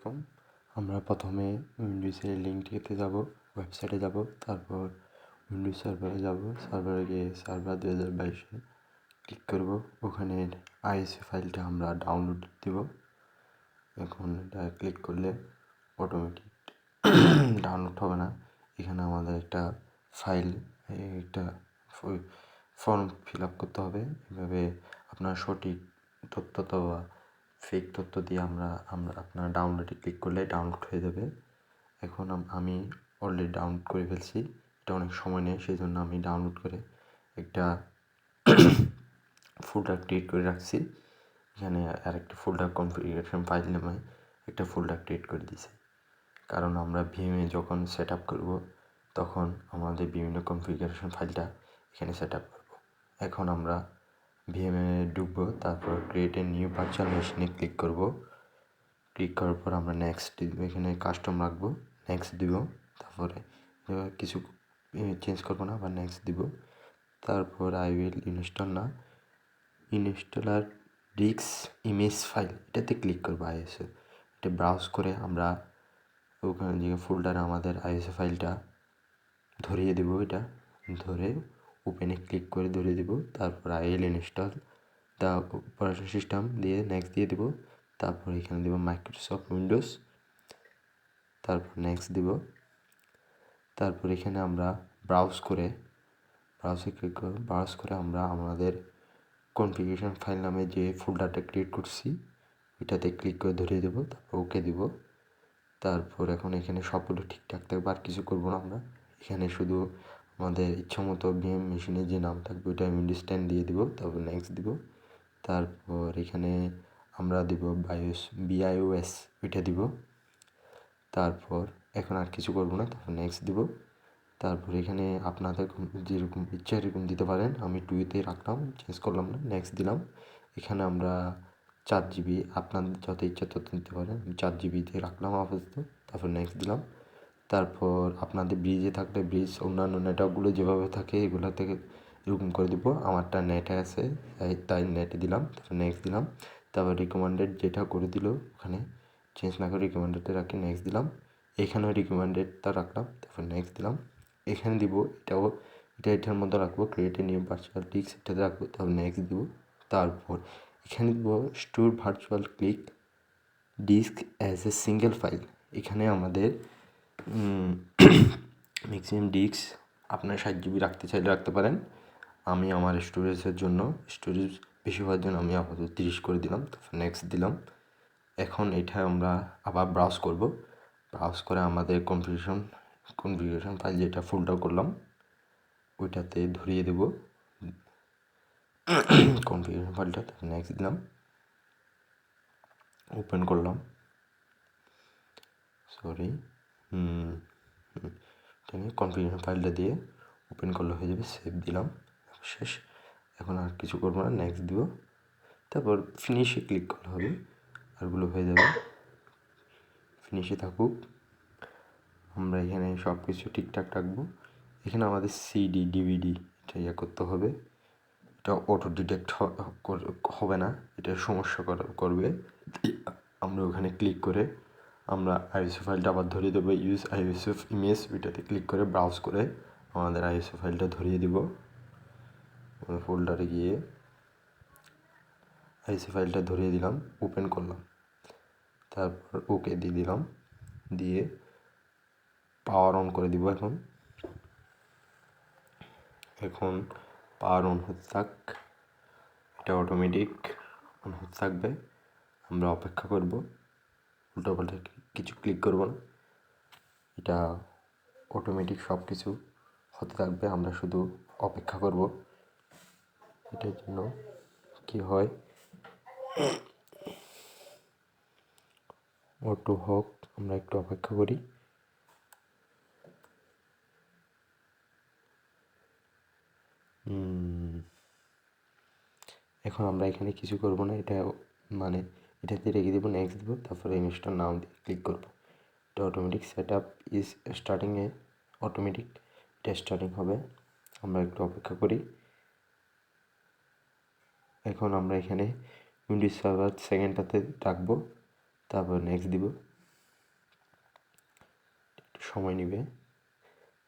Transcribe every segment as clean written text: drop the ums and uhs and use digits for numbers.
কম আমরা প্রথমে উইন্ডোজের লিঙ্কটিতে যাব, ওয়েবসাইটে যাব, তারপর উইন্ডোজ সার্ভারে যাব। সার্ভারে গিয়ে সার্ভার 2022 ক্লিক করব। ওখানে আইএসও ফাইলটা আমরা ডাউনলোড দেব। এখন এটা ক্লিক করলে অটোমেটিক ডাউনলোড হবে না। এখানে আমাদের একটা ফাইল, একটা ফর্ম ফিল আপ করতে হবে। এভাবে আপনার সঠিক তথ্য অথবা ফেক তথ্য দিয়ে আমরা আপনার ডাউনলোডে ক্লিক করলে ডাউনলোড হয়ে যাবে। এখন আমি অলরেডি ডাউনলোড করে ফেলছি। এটা অনেক সময় নেয়, সেই জন্য আমি ডাউনলোড করে একটা ফোল্ডার ক্রিয়েট করে রাখছি। এখানে আরেকটা ফোল্ডার কনফিগারেশন ফাইল নামে একটা ফোল্ডার ক্রিয়েট করে দিয়েছি, কারণ আমরা ভিএমএ যখন সেট আপ করবো তখন আমাদের বিভিন্ন কনফিগারেশন ফাইলটা এখানে সেট আপ করবো। এখন আমরা ভিএমএ ঢুকবো, তারপর ক্রিয়েট এ নিউ ভার্চুয়াল মেশিনে ক্লিক করব। ক্লিক করার পর আমরা নেক্সট এখানে কাস্টম রাখবো, নেক্সট দিব। তারপরে কিছু চেঞ্জ করবো না, আবার নেক্সট দিব। তারপর আই উইল ইনস্টল না, ইনস্টলার ডিস্ক ইমেজ ফাইল এটাতে ক্লিক করবো। আইএসও এটা ব্রাউজ করে আমরা ওখানে যে ফোল্ডারে আমাদের আইএসও ফাইলটা ধরিয়ে দেবো। এটা ধরে ওপেনে ক্লিক করে ধরিয়ে দেবো। তারপর I will install the operating system দিয়ে নেক্সট দিয়ে দেবো। তারপর এখানে দেবো মাইক্রোসফট উইন্ডোজ, তারপর নেক্সট দিব। তারপর এখানে আমরা ব্রাউজ করে ক্লিক করব। ব্রাউজ করে আমরা আমাদের কনফিগারেশন ফাইল নামে যে ফোল্ডারটা ক্রিয়েট করছি এটাতে ক্লিক করে ধরিয়ে দেবো। তারপর ওকে দিব। তারপর এখন এখানে সবগুলো ঠিকঠাক থাকবে, আর কিছু করবো না আমরা। এখানে শুধু আমাদের ইচ্ছা মতো ভিএম মেশিনে যে নাম থাকবে ওইটা উইন্ডোজ 10 দিয়ে দিব। তারপর নেক্সট দিব। তারপর এখানে আমরা দিব বিআইওএস ওইটা দিব। তারপর এখন আর কিছু করবো না, তারপর নেক্সট দিব। তারপর এখানে আপনাদের যেরকম ইচ্ছা এরকম দিতে পারেন। আমি 2-তে রাখলাম, চেঞ্জ করলাম না, নেক্সট দিলাম। এখানে আমরা 4 GB, আপনাদের যত ইচ্ছা তত দিতে পারেন। আমি 4 GBতে রাখলাম আপাতত। তারপর নেক্সট দিলাম। তারপর আপনাদের ব্রিজে থাকলে ব্রিজ, অন্যান্য নেটওয়ার্কগুলো যেভাবে থাকে এগুলো থেকে এরকম করে দিব। আমারটা নেটে আছে তাই নেটে দিলাম। তারপর নেক্সট দিলাম। তারপর রিকমেন্ডেড যেটা করে দিল ওখানে চেঞ্জ না করে রিকমেন্ডেডটা রাখি, নেক্সট দিলাম। এখানেও রিকমেন্ডেডটা রাখলাম, তারপর নেক্সট দিলাম। এখানে দিব, এটার মধ্যে রাখবো, create a new virtual disk এটাতে রাখবো, তারপর নেক্সট দিব। তারপর এখানে দিব store virtual click disk as a single file. এখানে আমাদের ম্যাক্সিমাম ডিস্ক আপনার 7 GB রাখতে চাইলে রাখতে পারেন। আমি আমার স্টোরেজের জন্য স্টোরেজ বেশি হওয়ার জন্য আমি আপাতত 30 করে দিলাম। তারপর নেক্সট দিলাম। এখন এটা আমরা আবার ব্রাউজ করব। ব্রাউজ করে আমাদের কনফিগারেশন ফাইল যেটা ফোল্ডার করলাম ওইটাতে ধরিয়ে দেব কনফিগারেশন ফাইলটা। তারপর নেক্সট দিলাম, ওপেন করলাম। কনফিগারেশন ফাইলটা দিয়ে ওপেন করলে হয়ে যাবে। সেভ দিলাম, শেষ। এখন আর কিছু করবো না, নেক্সট দিব। তারপর ফিনিশে ক্লিক করলে হবে, আরগুলো হয়ে যাবে। ফিনিশে থাকুক। আমরা এখানে সব কিছু ঠিকঠাক রাখবো। এখানে আমাদের সিডি ডিভিডি এটা ইয়ে করতে হবে। এটা অটো ডিটেক্ট হবে না, এটা সমস্যা করবে। আমরা ওখানে ক্লিক করে আমরা আইএসও ফাইলটা আবার ধরিয়ে দেবো। ইউজ আইএসও ইমেজ ওইটাতে ক্লিক করে ব্রাউজ করে আমাদের আইএসও ফাইলটা ধরিয়ে দিব। ফোল্ডারে গিয়ে আইএসও ফাইলটা ধরিয়ে দিলাম, ওপেন করলাম। তারপর ওকে দিয়ে দিলাম, দিয়ে পাওয়ার অন করে দিব। এখন পাওয়ার অন হতে থাক, এটা অটোমেটিক অন হতে থাকবে। আমরা অপেক্ষা করব, উল্টোপাল্টা কিছু ক্লিক করব না। এটা অটোমেটিক সব কিছু হতে থাকবে, আমরা শুধু অপেক্ষা করব। এটার জন্য কি হয়, অটো হোক, আমরা একটু অপেক্ষা করি। এখন আমরা এখানে কিছু করব না, এটা মানে এটাতে রেখে দেবো, নেক্সট দেবো। তারপরে ইনস্টল নাও দিয়ে ক্লিক করব। এটা অটোমেটিক সেট আপ ইজ স্টার্টিংয়ে অটোমেটিক এটা স্টার্টিং হবে। আমরা একটু অপেক্ষা করি। এখন আমরা এখানে উইন্ডোজ সার্ভার সেকেন্ডটাতে রাখবো, তারপর নেক্সট দিব। সময় নেবে।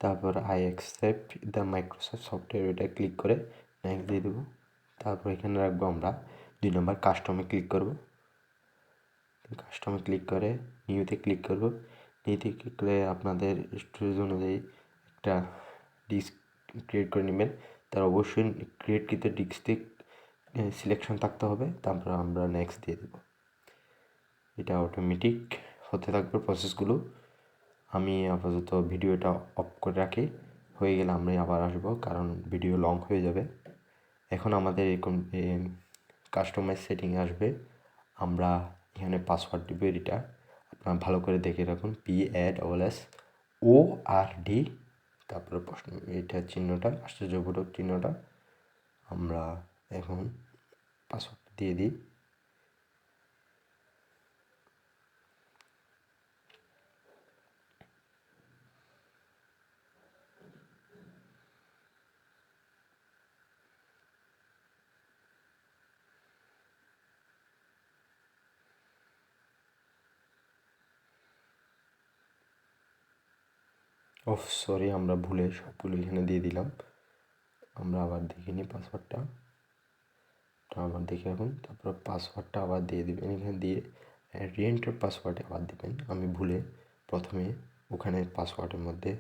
তারপর I accept the Microsoft software, এটা ক্লিক করে নেক্সট দিয়ে দেবো। তারপর এখানে রাখবো আমরা 2 নম্বর কাস্টমে ক্লিক করব। কাস্টমে ক্লিক করে নিউতে ক্লিক করব। নিউতে ক্লিক করে আপনাদের স্টোরেজ অনুযায়ী একটা ডিস্ক ক্রিয়েট করে নেবেন। তার অবশ্যই ক্রিয়েটকৃত ডিস্ক সিলেকশন থাকতে হবে। তারপর আমরা নেক্সট দিয়ে দেবো। এটা অটোমেটিক হতে থাকবে প্রসেসগুলো। আমি আপাতত ভিডিওটা অফ করে রাখি, হয়ে গেলে আমরা আবার আসবো, কারণ ভিডিও লং হয়ে যাবে। এখন আমাদের এরকম কাস্টমাইজ সেটিংয়ে আসবে। আমরা এখানে পাসওয়ার্ড দিব, এটা আপনারা ভালো করে দেখে রাখুন, PASSWORD, তারপরে প্রশ্ন এটা চিহ্নটা, আশ্চর্যবোধক চিহ্নটা। আমরা এখন পাসওয়ার্ড দিয়ে দিই। সরি, আমরা ভুলে সবগুলো এখানে দিয়ে দিলাম। আমরা আবার দেখে নিই পাসওয়ার্ডটা, আবার দেখে রাখুন। তারপর পাসওয়ার্ডটা আবার দিয়ে দেবেন, এখানে দিয়ে রিএন্টার পাসওয়ার্ডে আবার দেবেন। আমি ভুলে প্রথমে ওখানে পাসওয়ার্ডের মধ্যে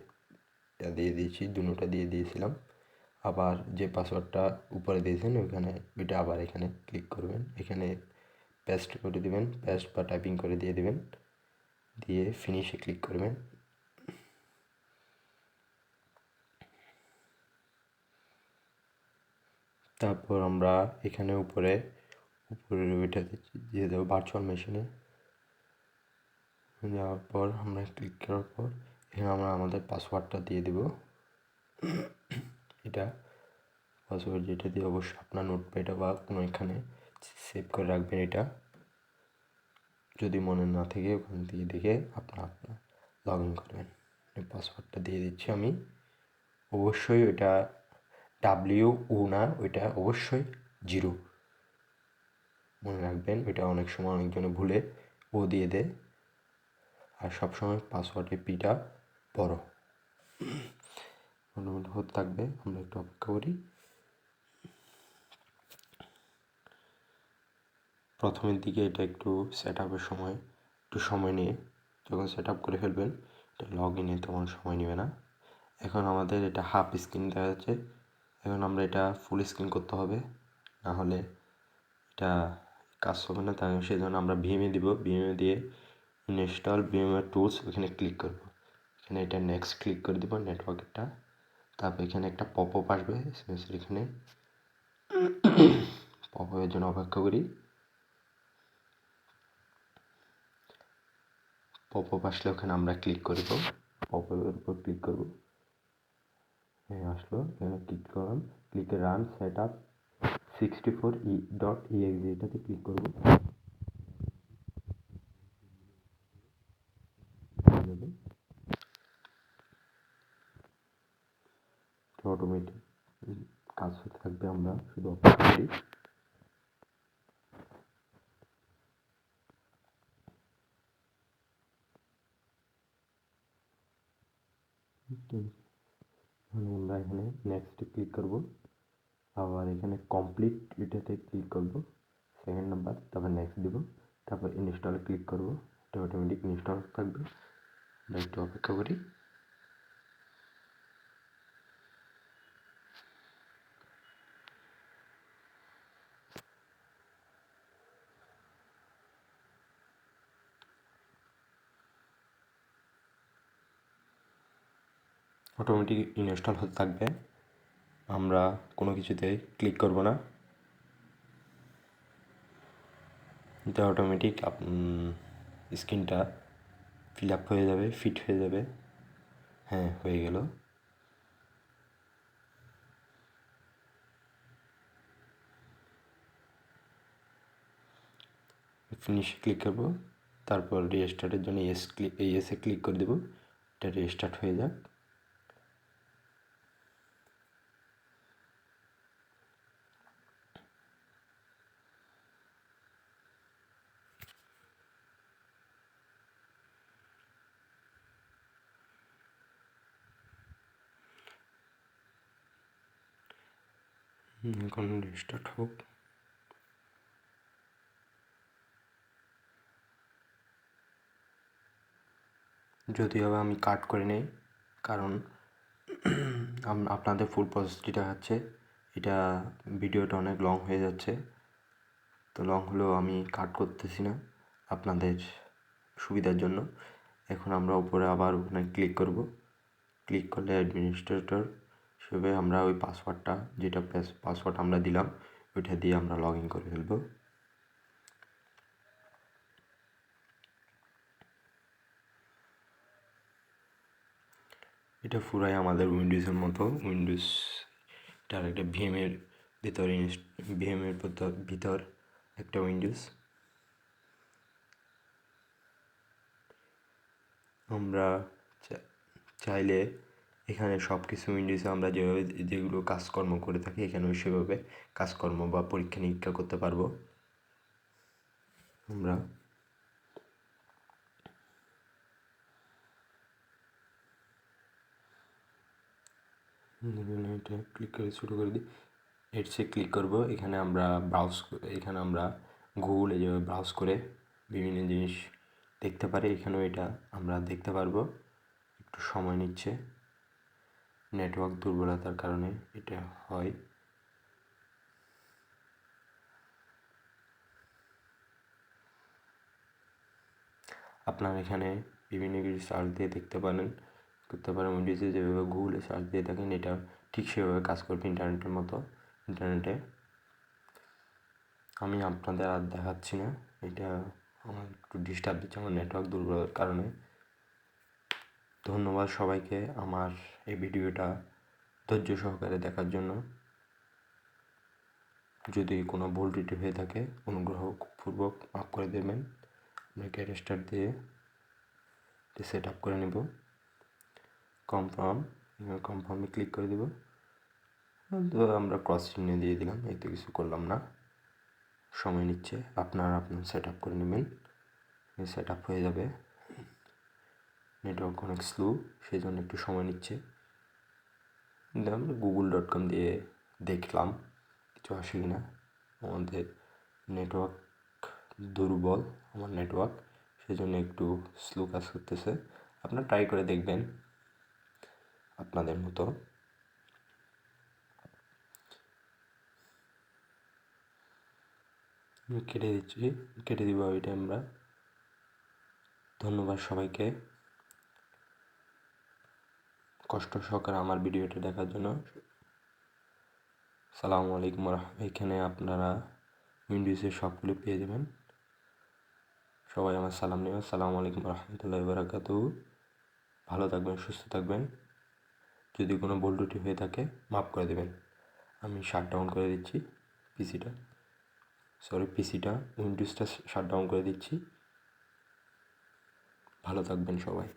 দিয়ে দিয়েছি, দুটোটা দিয়ে দিয়েছিলাম। আবার যে পাসওয়ার্ডটা উপরে দিয়েছেন ওইখানে ওইটা আবার এখানে ক্লিক করবেন, এখানে পেস্ট করে দেবেন, পেস্ট বা টাইপিং করে দিয়ে দেবেন, দিয়ে ফিনিশে ক্লিক করবেন। তারপর আমরা এখানে উপরের ওইটাতে দিয়ে দেবো ভার্চুয়াল মেশিনে। যাওয়ার পর আমরা ক্লিক করার পর এখানে আমরা আমাদের পাসওয়ার্ডটা দিয়ে দেব। এটা পাসওয়ার্ড যেটা দিয়ে অবশ্যই আপনার নোটপ্যাডে বা কোনো এখানে সেভ করে রাখবেন। এটা যদি মনে না থাকে ওখান থেকে দেখে আপনার লগ ইন করবেন। পাসওয়ার্ডটা দিয়ে দিচ্ছি আমি। অবশ্যই ওইটা WO না, ওইটা অবশ্যই 0 মনে রাখবেন। ওইটা অনেক সময় অনেকজনে ভুলে ও দিয়ে দেয়। আর সবসময় পাসওয়ার্ডের পিটা বড় মোটামুটি হতে থাকবে। আমরা একটু অপেক্ষা করি। প্রথমের দিকে এটা একটু সেট আপের সময় একটু সময় নিয়ে, যখন সেট আপ করে ফেলবেন এটা লগ ইনে তখন সময় নেবে না। এখন আমাদের এটা হাফ স্ক্রিন দেখা যাচ্ছে। এখন আমরা এটা ফুল স্ক্রিন করতে হবে, না হলে এটা কাজ হবে না। তাই সেজন্য আমরা ভিএমএ দিব। ভিএমএ দিয়ে ইনস্টল VMware টুলস ওখানে ক্লিক করব। এখানে এটা নেক্সট ক্লিক করে দেবো নেটওয়ার্কটা। তারপর এখানে একটা পপ আপ আসবে, এখানে পপ আপের জন্য অপেক্ষা করি। পপ আপ আসলে ওখানে আমরা ক্লিক করব, পপ আপের উপর ক্লিক করব। হ্যাঁ আসলো, এখানে ক্লিক করলাম, ক্লিকে রান সেট আপ 64.exe এটাতে ক্লিক করব। অটোমেটিক কাজ হতে থাকবে, আমরা শুধু অপেক্ষা করি। আমরা এখানে নেক্সটে ক্লিক করব, আবার এখানে কমপ্লিট এটাতে ক্লিক করব সেকেন্ড নাম্বার, তারপর নেক্সট দিব, তারপর ইনস্টলে ক্লিক করব। এটা অটোমেটিক ইনস্টল থাকবে, আমরা একটু অপেক্ষা করি। অটোমেটিক ইনস্টল হতে থাকবে, আমরা কোনো কিছুতে ক্লিক করব না। এটা অটোমেটিক স্ক্রিনটা ফিল আপ হয়ে যাবে, ফিট হয়ে যাবে। হ্যাঁ হয়ে গেল। ফিনিশে ক্লিক করব, তারপর রিস্টার্টের জন্য এসে ক্লিক করে দেবো। এটা রিস্টার্ট হয়ে যাক। এখন রিস্টার্ট হোক। যদিও আমি কাট করে নেই, কারণ আপনাদের ফুল প্রসেসটি দেখাচ্ছে। এটা ভিডিওটা অনেক লং হয়ে যাচ্ছে, তো লং হলেও আমি কাট করতেছি না আপনাদের সুবিধার জন্য। এখন আমরা উপরে আবার ওখানে ক্লিক করব। ক্লিক করলে অ্যাডমিনিস্ট্রেটর হিসেবে আমরা ওই পাসওয়ার্ডটা, যেটা পাসওয়ার্ড আমরা দিলাম, ওইটা দিয়ে আমরা লগ ইন করে ফেলব। এটা পুরাই আমাদের উইন্ডোজের মতো। উইন্ডোজটার একটা ভিএমের ভিতর একটা উইন্ডোজ। আমরা চাইলে এখানে সব কিছু উইন্ডোজে আমরা যেগুলো কাজকর্ম করে থাকি এখানেও সেভাবে কাজকর্ম বা পরীক্ষা নিরীক্ষা করতে পারবো। আমরা এটা ক্লিক করে শুরু করে দিই। এডসে ক্লিক করব। এখানে আমরা গুগলে যেভাবে ব্রাউজ করে বিভিন্ন জিনিস দেখতে পারি, এখানেও এটা আমরা দেখতে পারবো। একটু সময় নিচ্ছে, নেটওয়ার্ক দুর্বলতার কারণে এটা হয়। আপনারা এখানে বিভিন্ন কিছু সার্চ দিয়ে করতে পারেন। উইন্ডোজে যেভাবে গুগলে সার্চ দিয়ে থাকেন এটা ঠিক সেভাবে কাজ করবে ইন্টারনেটের মতো। ইন্টারনেটে আমি আপনাদের আর দেখাচ্ছি না, এটা আমার একটু ডিস্টার্ব দিচ্ছে আমার নেটওয়ার্ক দুর্বলতার কারণে। ধন্যবাদ সবাইকে আমার এই ভিডিওটা ধৈর্য সহকারে দেখার জন্য। যদি কোনো ভুল ত্রুটি হয়ে থাকে অনুগ্রহপূর্বক মাফ করে দেবেন। আপনাকে রেস্টার্ট দিয়ে সেট আপ করে নেব। কনফার্মে ক্লিক করে দেব। তো আমরা ক্রস চিহ্ন দিয়ে দিলাম, এই তো কিছু করলাম না, সময় নিচ্ছে। আপনার সেট আপ করে নেবেন, সেট আপ হয়ে যাবে। নেটওয়ার্ক অনেক স্লো, সেই জন্য একটু সময় নিচ্ছে। আমরা google.com দিয়ে দেখলাম কিছু আসে কি না। আমাদের নেটওয়ার্ক দুর্বল, আমার নেটওয়ার্ক, সেই জন্য একটু স্লো কাজ করতেছে। আপনারা ট্রাই করে দেখবেন আপনাদের মতো। কেটে দিব এটা আমরা। ধন্যবাদ সবাইকে কষ্ট সহকারে আমার ভিডিওটা দেখার জন্য। সালামু আলাইকুম। এখানে আপনারা উইন্ডোজের সবগুলো পেয়ে যাবেন। সবাই আমার সালাম নেবেন। আসসালামু আলাইকুম রহমতুল্লাহি বারাকাতুহু। ভালো থাকবেন, সুস্থ থাকবেন। যদি কোনো ভুল ত্রুটি হয়ে থাকে মাফ করে দেবেন। আমি শাটডাউন করে দিচ্ছি উইন্ডোজটা শাটডাউন করে দিচ্ছি। ভালো থাকবেন সবাই।